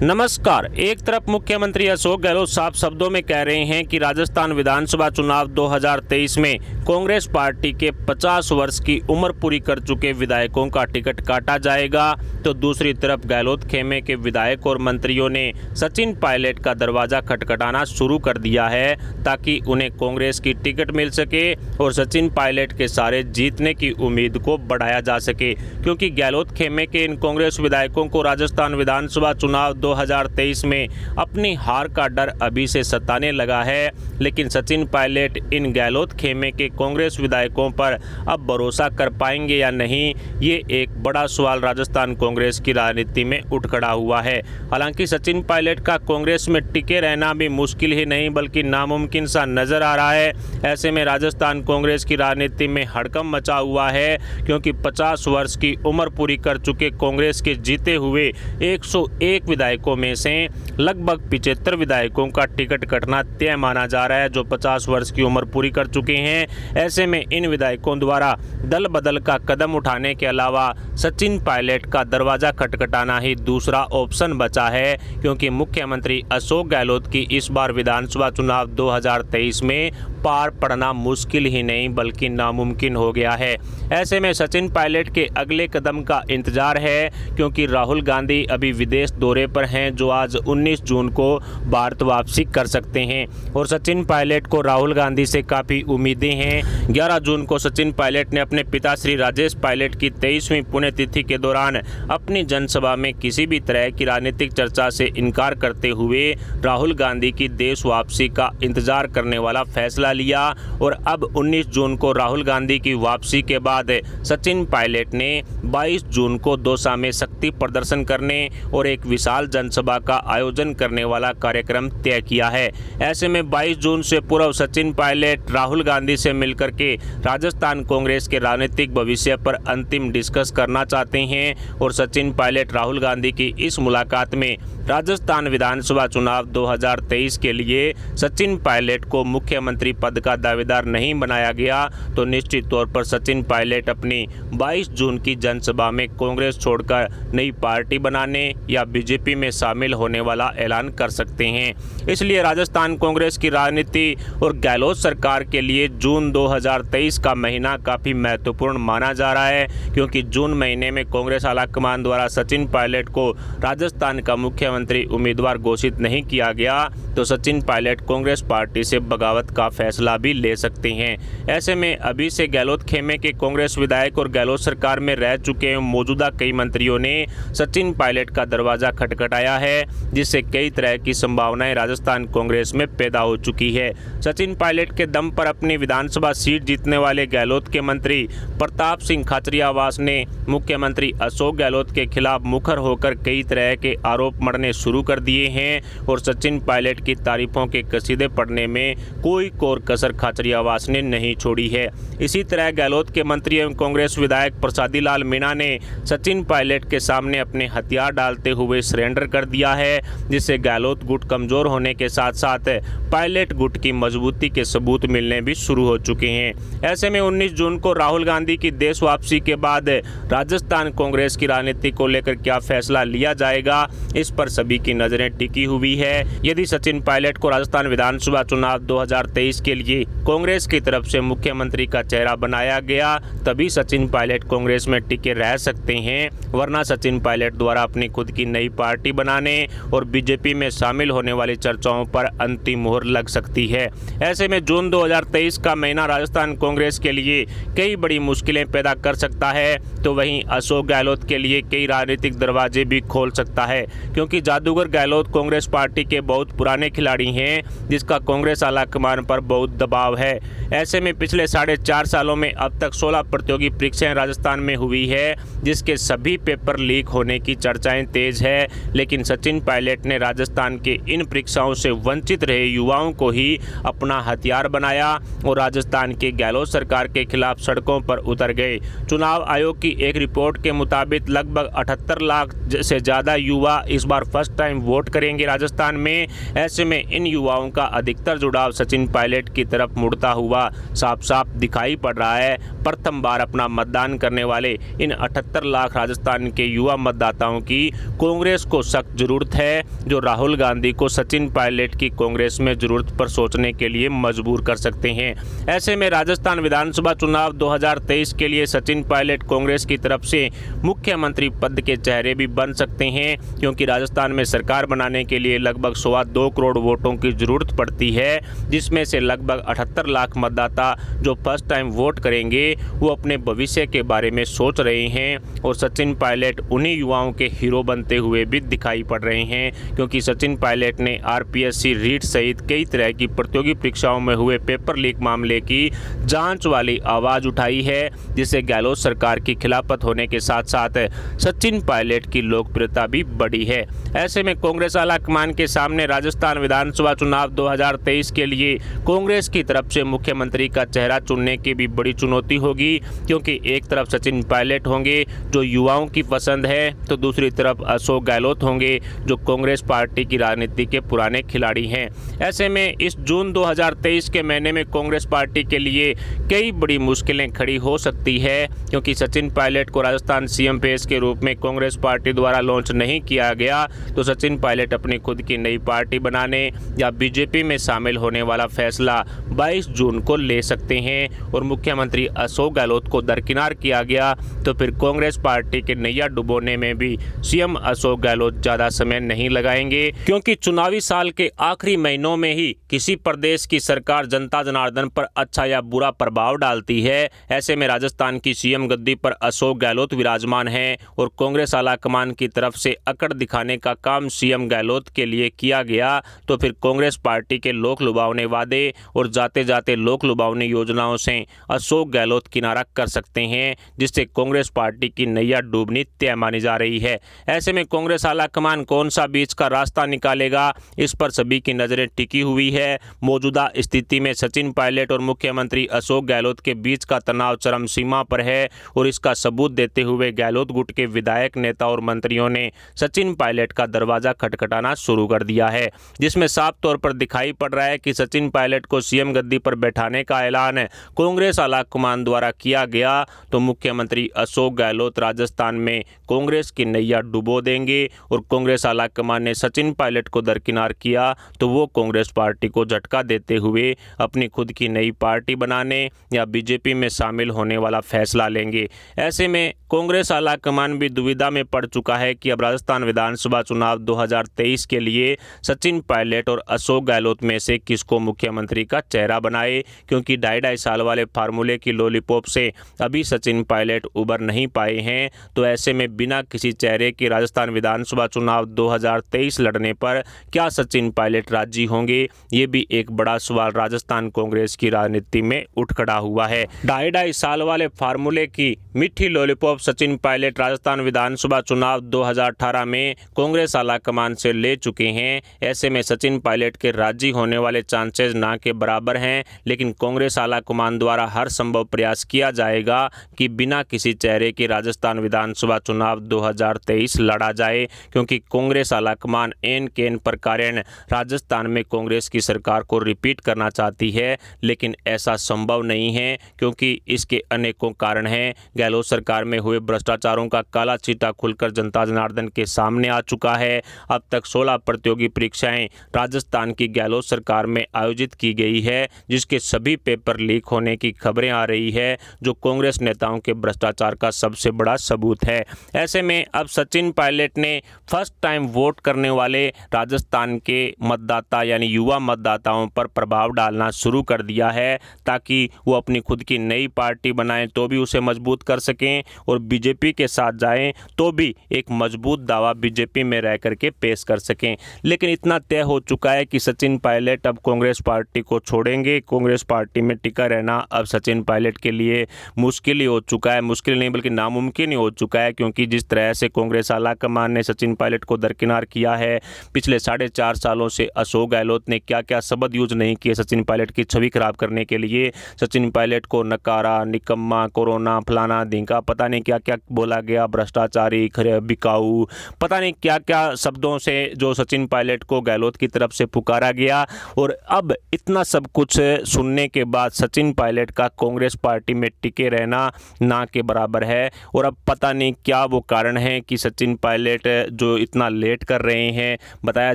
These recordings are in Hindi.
नमस्कार। एक तरफ मुख्यमंत्री अशोक गहलोत साफ शब्दों में कह रहे हैं कि राजस्थान विधानसभा चुनाव 2023 में कांग्रेस पार्टी के 50 वर्ष की उम्र पूरी कर चुके विधायकों का टिकट काटा जाएगा, तो दूसरी तरफ गहलोत खेमे के विधायक और मंत्रियों ने सचिन पायलट का दरवाजा खटखटाना शुरू कर दिया है ताकि उन्हें कांग्रेस की टिकट मिल सके और सचिन पायलट के सारे जीतने की उम्मीद को बढ़ाया जा सके। क्योंकि गहलोत खेमे के इन कांग्रेस विधायकों को राजस्थान विधानसभा चुनाव 2023 में अपनी हार का डर अभी से सताने लगा है, लेकिन सचिन पायलट इन गहलोत खेमे के कांग्रेस विधायकों पर अब भरोसा कर पाएंगे या नहीं, ये एक बड़ा सवाल राजस्थान कांग्रेस की राजनीति में उठ खड़ा हुआ है। हालांकि सचिन पायलट का कांग्रेस में टिके रहना भी मुश्किल ही नहीं बल्कि नामुमकिन सा नजर आ रहा है। ऐसे में राजस्थान कांग्रेस की राजनीति में हड़कंप मचा हुआ है, क्योंकि 50 वर्ष की उम्र पूरी कर चुके कांग्रेस के जीते हुए 101 विधायकों में से लगभग 75 विधायकों का टिकट कटना तय माना जा रहा है, जो 50 वर्ष की उम्र पूरी कर चुके हैं। ऐसे में इन विधायकों द्वारा दल बदल का कदम उठाने के अलावा सचिन पायलट का दरवाजा खटखटाना ही दूसरा ऑप्शन बचा है, क्योंकि मुख्यमंत्री अशोक गहलोत की इस बार विधानसभा चुनाव 2023 में पार पड़ना मुश्किल ही नहीं बल्कि नामुमकिन हो गया है। ऐसे में सचिन पायलट के अगले कदम का इंतजार है, क्योंकि राहुल गांधी अभी विदेश दौरे पर हैं, जो आज 19 जून को भारत वापसी कर सकते हैं और सचिन पायलट को राहुल गांधी से काफ़ी उम्मीदें हैं। 11 जून को सचिन पायलट ने अपने पिता श्री राजेश पायलट की 23वीं पुण्यतिथि के दौरान अपनी जनसभा में किसी भी तरह की राजनीतिक चर्चा से इनकार करते हुए राहुल गांधी की देश वापसी का इंतजार करने वाला फैसला लिया और अब 19 जून को राहुल गांधी की वापसी के बाद सचिन पायलट ने 22 जून को दौसा में शक्ति प्रदर्शन करने और एक विशाल जनसभा का आयोजन करने वाला कार्यक्रम तय किया है। ऐसे में 22 जून से पूर्व सचिन पायलट राहुल गांधी से मिलकर के राजस्थान कांग्रेस के राजनीतिक भविष्य पर अंतिम डिस्कस करना चाहते हैं और सचिन पायलट राहुल गांधी की इस मुलाकात में राजस्थान विधानसभा चुनाव 2023 के लिए सचिन पायलट को मुख्यमंत्री पद का दावेदार नहीं बनाया गया तो निश्चित तौर पर सचिन पायलट अपनी 22 जून की जनसभा में कांग्रेस छोड़कर नई पार्टी बनाने या बीजेपी में शामिल होने वाला ऐलान कर सकते हैं। इसलिए राजस्थान कांग्रेस की राजनीति और गहलोत सरकार के लिए जून 2023 का महीना काफ़ी महत्वपूर्ण माना जा रहा है, क्योंकि जून महीने में कांग्रेस आलाकमान द्वारा सचिन पायलट को राजस्थान का मुख्यमंत्री उम्मीदवार घोषित नहीं किया गया तो सचिन पायलट कांग्रेस पार्टी से बगावत का फैसला भी ले सकते हैं। ऐसे में अभी से गहलोत खेमे के कांग्रेस विधायक और गहलोत सरकार में रह चुके मौजूदा कई मंत्रियों ने सचिन पायलट का दरवाजा खटखटाया है, जिससे कई तरह की संभावनाएं राजस्थान कांग्रेस में पैदा हो चुकी है। सचिन पायलट के दम पर अपनी विधानसभा सीट जीतने वाले गहलोत के मंत्री प्रताप सिंह खाचरियावास ने मुख्यमंत्री अशोक गहलोत के खिलाफ मुखर होकर कई तरह के आरोप मढ़ने शुरू कर दिए हैं और सचिन पायलट की तारीफों के कसीदे पढ़ने में कोई कोर कसर खाचरियावास ने नहीं छोड़ी है। इसी तरह गहलोत के मंत्री एवं कांग्रेस विधायक प्रसादी लाल मीणा ने सचिन पायलट के सामने अपने हथियार डालते हुए सरेंडर कर दिया है, जिससे गहलोत गुट कमजोर होने के साथ साथ पायलट गुट की मजबूती के सबूत मिलने भी शुरू हो चुके हैं। ऐसे में 19 जून को राहुल गांधी की देश वापसी के बाद राजस्थान कांग्रेस की राजनीति को लेकर क्या फैसला लिया जाएगा, इस पर सभी की नजरें टिकी हुई है। यदि सचिन पायलट को राजस्थान विधानसभा चुनाव 2023 के लिए कांग्रेस की तरफ से मुख्यमंत्री का चेहरा बनाया गया तभी सचिन पायलट कांग्रेस में टिके रह सकते हैं, वरना सचिन पायलट द्वारा अपनी खुद की नई पार्टी बनाने और बीजेपी में शामिल होने वाली चर्चाओं पर अंतिम मोहर लग सकती है। ऐसे में जून 2023 का महीना राजस्थान कांग्रेस के लिए कई बड़ी मुश्किलें पैदा कर सकता है, तो वहीं अशोक गहलोत के लिए कई राजनीतिक दरवाजे भी खोल सकता है, क्योंकि जादूगर गहलोत कांग्रेस पार्टी के बहुत पुराने खिलाड़ी हैं, जिसका कांग्रेस आलाकमान पर बहुत दबाव है। ऐसे में पिछले 4.5 सालों में अब तक 16 प्रतियोगी परीक्षाएं राजस्थान में हुई है, जिसके सभी पेपर लीक होने की चर्चाएं तेज है, लेकिन सचिन पायलट ने राजस्थान के इन परीक्षाओं से वंचित रहे युवाओं को ही अपना हथियार बनाया और राजस्थान के गहलोत सरकार के खिलाफ सड़कों पर उतर गए। चुनाव आयोग की एक रिपोर्ट के मुताबिक लगभग 78 लाख से ज़्यादा युवा इस बार फर्स्ट टाइम वोट करेंगे राजस्थान में। ऐसे में इन युवाओं का अधिकतर जुड़ाव सचिन पायलट की तरफ मुड़ता हुआ साफ साफ दिखाई पड़ रहा है। प्रथम बार अपना मतदान करने वाले इन 78 लाख राजस्थान के युवा मतदाताओं की कांग्रेस को सख्त जरूरत है, जो राहुल गांधी को सचिन पायलट की कांग्रेस में जरूरत पर सोचने के लिए मजबूर कर सकते हैं। ऐसे में राजस्थान विधानसभा चुनाव 2023 के लिए सचिन पायलट कांग्रेस की तरफ से मुख्यमंत्री पद के चेहरे भी बन सकते हैं, क्योंकि राजस्थान में सरकार बनाने के लिए लगभग 2.25 करोड़ वोटों की जरूरत पड़ती है, जिसमें से लगभग 78 लाख मतदाता जो फर्स्ट टाइम वोट करेंगे वो अपने भविष्य के बारे में सोच रहे हैं और सचिन पायलट उन्हीं युवाओं के हीरो बनते हुए भी दिखाई पड़ रहे हैं, क्योंकि सचिन पायलट ने आरपीएससी रीट सहित कई तरह की प्रतियोगी परीक्षाओं में हुए पेपर लीक मामले की जांच वाली आवाज उठाई है, जिससे गहलोत सरकार की खिलाफत होने के साथ साथ सचिन पायलट की लोकप्रियता भी बढ़ी है। ऐसे में कांग्रेस आलाकमान के सामने राजस्थान विधानसभा चुनाव 2023 के लिए कांग्रेस की तरफ से मुख्यमंत्री का चेहरा चुनने की भी बड़ी चुनौती होगी, क्योंकि एक तरफ सचिन पायलट होंगे जो युवाओं की पसंद है, तो दूसरी तरफ अशोक गहलोत होंगे जो कांग्रेस पार्टी की राजनीति के पुराने खिलाड़ी हैं। ऐसे में इस जून 2023 के महीने में कांग्रेस पार्टी के लिए कई बड़ी मुश्किलें खड़ी हो सकती है, क्योंकि सचिन पायलट को राजस्थान सीएम पेश के रूप में कांग्रेस पार्टी द्वारा लॉन्च नहीं किया गया, तो सचिन पायलट अपनी खुद की नई पार्टी बनाने या बीजेपी में शामिल होने वाला फैसला 22 जून को ले सकते हैं। और मुख्यमंत्री अशोक गहलोत को दरकिनार किया गया तो फिर कांग्रेस पार्टी के नैया डुबोने में भी सीएम अशोक गहलोत ज्यादा समय नहीं लगाएंगे, क्योंकि चुनावी साल के आखिरी महीनों में ही किसी प्रदेश की सरकार जनता जनार्दन पर अच्छा या बुरा प्रभाव डालती है। ऐसे में राजस्थान की सीएम गद्दी पर अशोक गहलोत विराजमान हैं और कांग्रेस आलाकमान की तरफ से अकड़ दिखाने का काम सीएम गहलोत के लिए किया गया, तो फिर कांग्रेस पार्टी के लोक लुभावने वादे और जाते जाते लोक लुभावनी योजनाओं से अशोक गहलोत किनारा कर सकते हैं, जिससे कांग्रेस पार्टी की नैया डूबनी तय मानी जा रही है। ऐसे में कांग्रेस आलाकमान कौन सा बीच का रास्ता निकालेगा, इस पर सभी की नजरें टिकी हुई है। मौजूदा स्थिति में सचिन पायलट और मुख्यमंत्री अशोक गहलोत के बीच का तनाव चरम सीमा पर है और इसका सबूत देते हुए गहलोत गुट के विधायक, नेता और मंत्रियों ने सचिन पायलट का दरवाजा खटखटाना शुरू कर दिया है, जिसमें साफ तौर पर दिखाई पड़ रहा है कि सचिन पायलट को सीएम गद्दी पर बैठाने का ऐलान कांग्रेस आलाकमान द्वारा किया गया तो मुख्यमंत्री अशोक गहलोत राजस्थान में कांग्रेस की नैया डुबो देंगे और कांग्रेस आलाकमान ने सचिन पायलट को दरकिनार किया तो वो कांग्रेस पार्टी को झटका देते हुए अपनी खुद की नई पार्टी बनाने या बीजेपी में शामिल होने वाला फैसला लेंगे। ऐसे में कांग्रेस आलाकमान भी दुविधा में पड़ चुका है कि अब राजस्थान विधानसभा चुनाव 2023 के लिए सचिन पायलट और अशोक गहलोत में से किसको मुख्यमंत्री का चेहरा बनाए, क्योंकि 2.5 साल वाले फार्मूले की लॉलीपॉप से अभी सचिन पायलट उबर नहीं पाए हैं। तो ऐसे में बिना किसी चेहरे के राजस्थान विधानसभा चुनाव 2023 लड़ने पर क्या सचिन पायलट राजी होंगे, ये भी एक बड़ा सवाल राजस्थान कांग्रेस की राजनीति में उठ खड़ा हुआ है। 2.5 साल वाले फार्मूले की मीठी लॉलीपॉप सचिन पायलट राजस्थान विधानसभा चुनाव 2018 में कांग्रेस आलाकमान से ले चुके हैं। ऐसे में सचिन पायलट के राजी होने वाले चांसेस ना के बराबर हैं, लेकिन कांग्रेस आलाकमान द्वारा हर संभव प्रयास किया जाएगा कि बिना किसी चेहरे के राजस्थान विधानसभा चुनाव 2023 लड़ा जाए, क्योंकि कांग्रेस आलाकमान एन केन प्रकारेण राजस्थान में कांग्रेस की सरकार को रिपीट करना चाहती है, लेकिन ऐसा संभव नहीं है क्योंकि इसके अनेकों कारण हैं। गहलोत सरकार में हुए भ्रष्टाचारों का काला चीटा खुलकर जनता जनार्दन के सामने आ चुका है। अब तक 16 प्रतियोगी परीक्षाएं राजस्थान की गहलोत सरकार में आयोजित की गई है, जिसके सभी पेपर लीक होने की खबरें आ रही है, जो कांग्रेस नेताओं के भ्रष्टाचार का सबसे बड़ा सबूत है। ऐसे में अब सचिन पायलट ने फर्स्ट टाइम वोट करने वाले राजस्थान के मतदाता यानी युवा मतदाताओं पर प्रभाव डालना शुरू कर दिया है, ताकि वो अपनी खुद की नई पार्टी बनाएं तो भी उसे मजबूत कर सकें और बीजेपी के साथ जाएं तो भी एक मजबूत दावा बीजेपी में रह करके पेश कर सकें। लेकिन इतना तय हो चुका है कि सचिन पायलट अब कांग्रेस पार्टी को छोड़ेंगे। कांग्रेस पार्टी में टिका रहना अब सचिन पायलट के लिए मुश्किल ही हो चुका है, मुश्किल नहीं बल्कि नामुमकिन ही हो चुका है, क्योंकि जिस तरह से कांग्रेस आलाकमान ने सचिन पायलट को दरकिनार किया है, पिछले 4.5 सालों से अशोक गहलोत ने क्या क्या शब्द यूज नहीं किए सचिन पायलट की छवि खराब करने के लिए। सचिन पायलट को नकारा, निकम्मा, कोरोना, फलाना ढींका, पता नहीं क्या क्या बोला गया, भ्रष्टाचारी, बिकाऊ, पता नहीं क्या क्या शब्दों से जो सचिन पायलट को गहलोत की तरफ से पुकारा गया। और अब इतना सब कुछ सुनने के बाद सचिन पायलट का कांग्रेस पार्टी में टिके रहना ना के बराबर है। और अब पता नहीं क्या वो कारण है कि सचिन पायलट जो इतना लेट कर रहे हैं। बताया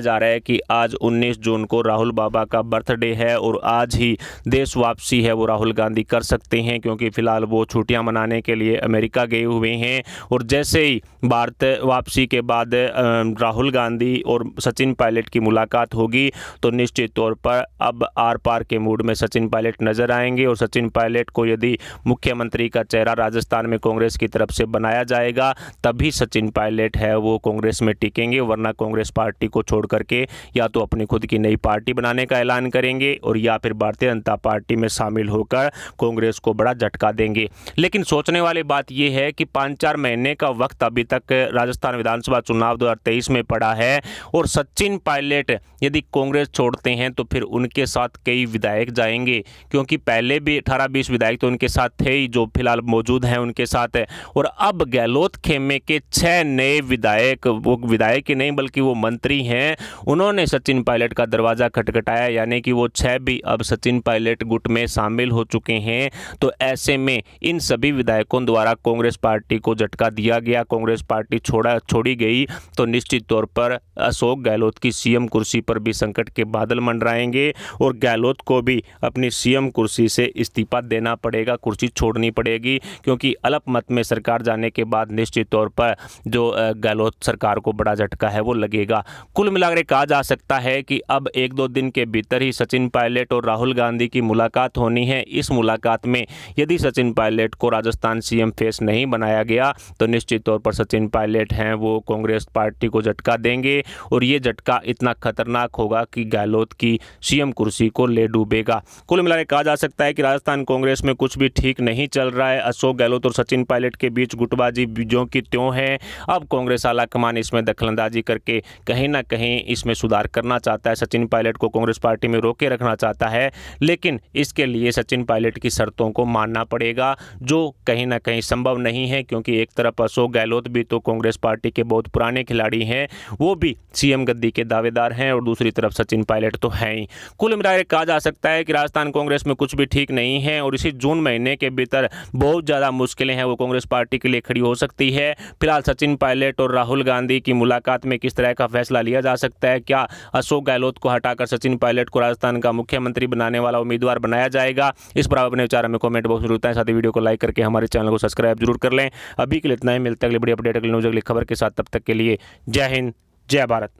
जा रहा है कि आज 19 जून को राहुल बाबा का बर्थडे है और आज ही देश वापसी है वो राहुल गांधी कर सकते हैं, क्योंकि फिलहाल वो छुट्टियां मनाने के लिए अमेरिका गए हुए हैं। और जैसे ही भारत वापसी के बाद राहुल गांधी और सचिन पायलट की मुलाकात होगी तो निश्चित तौर पर अब आर पार के मूड में सचिन पायलट नजर आएंगे। और सचिन पायलट को यदि मुख्यमंत्री का चेहरा राजस्थान में कांग्रेस की तरफ से बनाया जाएगा तभी सचिन पायलट है वो कांग्रेस में टिकेंगे, वरना कांग्रेस पार्टी को छोड़ करके या तो अपनी खुद की नई पार्टी बनाने का ऐलान करेंगे और या फिर भारतीय जनता पार्टी में शामिल होकर कांग्रेस को बड़ा झटका देंगे। लेकिन सोचने वाली बात यह है कि 5-4 महीने का वक्त अभी तक राजस्थान विधानसभा चुनाव 2023 में पड़ा है और सचिन पायलट यदि कांग्रेस छोड़ते हैं तो फिर उनके साथ कई विधायक जाएंगे, क्योंकि पहले भी 18-20 विधायक तो उनके साथ थे ही जो फिलहाल मौजूद हैं उनके साथ है। और अब गहलोत खेमे के 6 नए विधायक, वो विधायक ही नहीं बल्कि वो मंत्री हैं, उन्होंने सचिन पायलट का दरवाज़ा खटखटाया, यानी कि वो 6 भी अब सचिन पायलट गुट में शामिल हो चुके हैं। तो ऐसे में इन सभी विधायकों द्वारा कांग्रेस पार्टी को झटका दिया गया, कांग्रेस पार्टी छोड़ी गई तो निश्चित तौर पर अशोक गहलोत की सीएम कुर्सी पर भी संकट के बादल मंडराएंगे और गहलोत को भी अपनी सीएम कुर्सी से इस्तीफा देना पड़ेगा, कुर्सी छोड़नी पड़ेगी, क्योंकि अल्पमत में सरकार जाने के बाद निश्चित तौर पर जो गहलोत सरकार को बड़ा झटका है वो लगेगा। कुल मिलाकर कहा जा सकता है कि अब 1-2 दिन के भीतर ही सचिन पायलट और राहुल गांधी की मुलाकात होनी है। इस मुलाकात में यदि सचिन पायलट को राजस्थान सीएम फेस नहीं बनाया गया तो निश्चित तौर पर सचिन पायलट हैं वो कांग्रेस पार्टी को झटका देंगे और ये झटका इतना खतरनाक होगा कि गहलोत की सीएम कुर्सी को ले डूबेगा। कुल मिलाकर कहा जा सकता है कि राजस्थान कांग्रेस में कुछ भी ठीक नहीं चल रहा है। अशोक गहलोत और सचिन पायलट के बीच गुटबाजी जो की त्यों है। अब कांग्रेस आलाकमान इसमें दखलंदाजी करके कहीं ना कहीं इसमें सुधार करना चाहता है, सचिन पायलट को कांग्रेस पार्टी में रोके रखना चाहता है, लेकिन इसके लिए सचिन पायलट की शर्तों को मानना पड़ेगा जो कहीं ना कहीं संभव नहीं है, क्योंकि एक तरफ अशोक गहलोत भी तो कांग्रेस पार्टी के बहुत पुराने खिलाड़ी हैं, वो भी सीएम गद्दी के दावेदार हैं और दूसरी तरफ सचिन पायलट तो हैं ही। कुल मिलाकर कहा जा सकता है कि राजस्थान कांग्रेस में कुछ भी ठीक नहीं है और इसी जून महीने के भीतर बहुत ज़्यादा मुश्किलें हैं वो कांग्रेस पार्टी के लिए खड़ी हो सकती है। फिलहाल सचिन पायलट और राहुल गांधी की मुलाकात में किस तरह का फैसला लिया जा सकता है, क्या अशोक गहलोत को हटाकर सचिन पायलट को राजस्थान का मुख्यमंत्री बनाने वाला उम्मीदवार बनाया जाएगा, इस पर अपने विचार हमें कमेंट बॉक्स में बताएं। साथ ही वीडियो को लाइक करके हमारे चैनल को सब्सक्राइब जरूर कर लें। अभी के लिए इतना ही, मिलता है अगली बड़ी अपडेट अगली न्यूज़ अगली खबर के साथ, तब तक के लिए जय हिंद जय भारत।